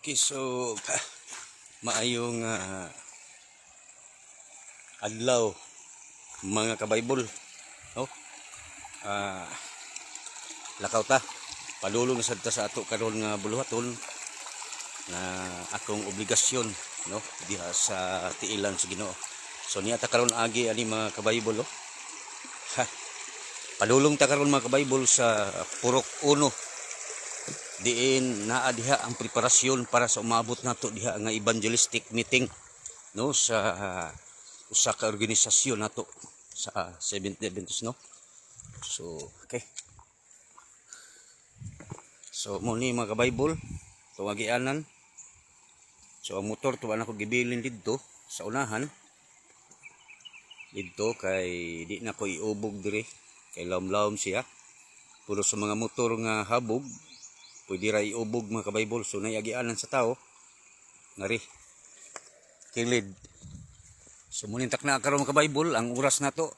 Okay, so maayong adlaw mga kabaybol, no? Lakaw ta padulong sad ta sa ato karon nga buluhaton na atong obligasyon, no, diha sa tiilan sa Ginoo. So niya ta karon agi ani mga kabaybol, no? Padulong ta karon mga kabaybol sa Purok 1. Diin naa diha ang preparasyon para sa umabot nato diha nga evangelistic meeting, no, sa usa ka organisasyon nato sa Seventh-day Adventist, no. So okay, so mo ni mga kabaybol tuwagianan. So ang motor tuwa na ko gibilin didto sa unahan didto kay di na ko iubog dire kay lawom-lawom siya. Puro sa mga motor nga habog pwede ra iubog mga kabaybol. So nayagianan sa tao ngari kilid. So munintak na karon mga kabaybol, ang oras nato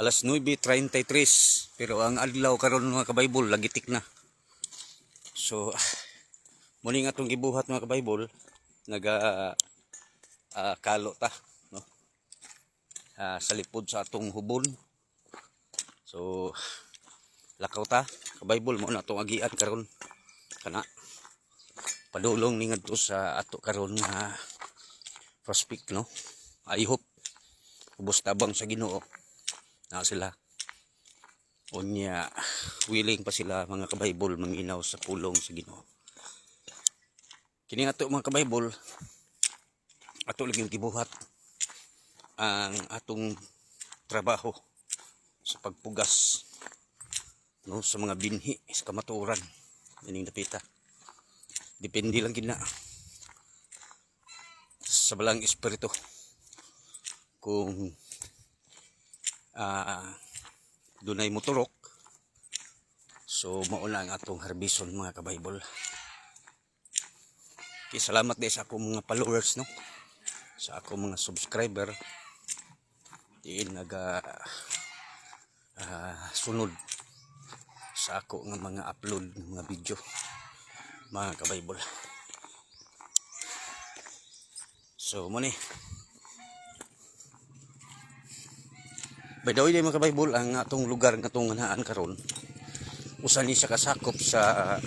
alas 9:33, pero ang adlaw karon mga kabaybol lagitik na. So muni nga atong gibuhat mga kabaybol, naga kalo ta, no, sa lipod sa atong hubon. So lakaw ta kabaybol, mo na itong agian karon kana padulong ni ngadto sa ato karon nga prospect, no. I hope ubos tabang sa Ginoo na sila unya willing pa sila mga kabaybol manginaw sa pulong sa Ginoo. Kini ato mga kabaybol, ato laging gibuhat ang atong trabaho sa pagpugas, no, sa mga binhi sa kamaturan ining dapita. Depende lang gina sa balang espiritu kung dunay motorok. So mauna ang atong harbison mga kabaybol. Okay, salamat din sa akong mga followers, no, sa akong mga subscriber diin naga sunod sa ako nga mga upload ng mga video mga kabaybol. So mo ni by the way mga kabaybol, ang atong lugar nga atong naan karon usa ni siya kasakop sa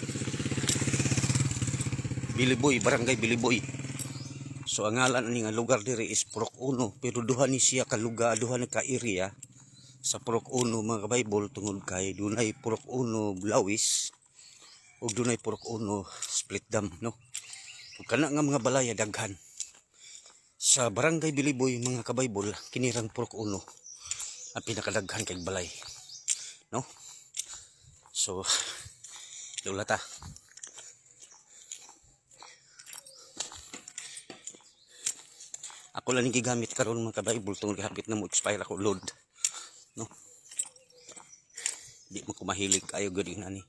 Biliboy, barangay Biliboy. So ang ngalan ani nga lugar diri is Purok 1, pero duha ni siya ka lugar, duha ni ka area sa Purok 1 mga kabaybol, tungod kay dunay Purok 1 Lawis ug dunay Purok 1 Split Dam, no. Ug kana nga mga balaya daghan sa barangay Biliboy mga kabaybol, kinirang Purok 1 ang pinakadaghan kay balay, no. So lula ta. Ako lang yung gigamit karon mga kabaybol tungod hapit na mo expire ako load, no. Di mo ko mahilig kayo gud nani.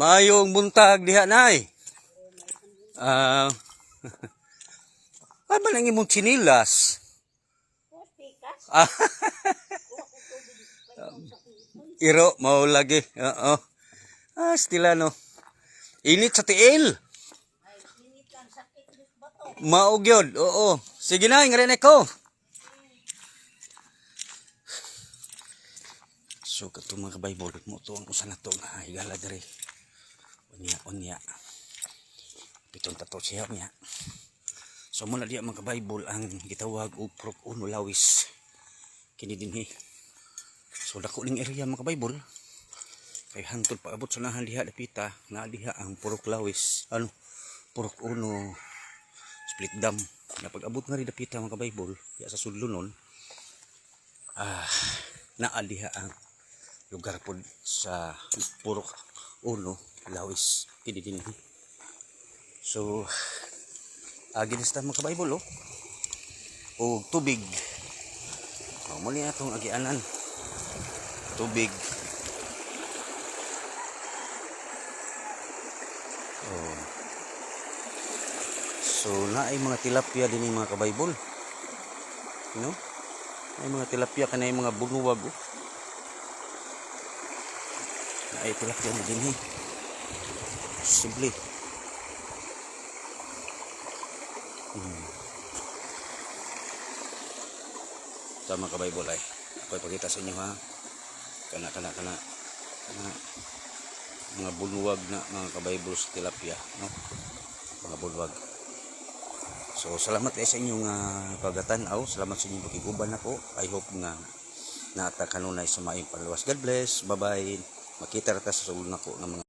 Mayong buntag diha nay. Ay ba nang imong chinilas? Iro mao lagi. Oo. Stila no. Init sa tiil. Mao gyud. Oo. Sige na, ngarinig ko. So kato mga kabaybol, mo to ang usa na to nga higala diri. Unya. Pitong tato siya niya. So muna diya mga kabaybol ang gitawag og Purok 1 Lawis. Kini dinhi. So dako ning area mga kabaybol. Kay hantod paabot sa nahan diha dapita, na diha ang Purok Lawis, Purok 1 Split Dam. Na pag-abot nga rin dapita mga kabaybol, diya sa sudlunon, naa diha ang lugar po sa Purok 1 Lawis. Kini dinhi. So ginista mga kabaybol, o tubig. Muli atong agianan tubig. So naay mga tilapia din mga kabaybol, no. Ay mga tilapia kanay mga bunuwag, naay tilapia din simple. Tama ka Bible ay. Ako ipakita sa inyo ha. Kana mga bulwag na mga kabaybol sa tilapia, no? Mga bulwag. So salamat sa inyong pagatanaw. Salamat sa inyong pagiguban ako. I hope nga naata kanunay sa maayong panluwas. God bless. Bye bye. Makita rata sa sulod nako ng mga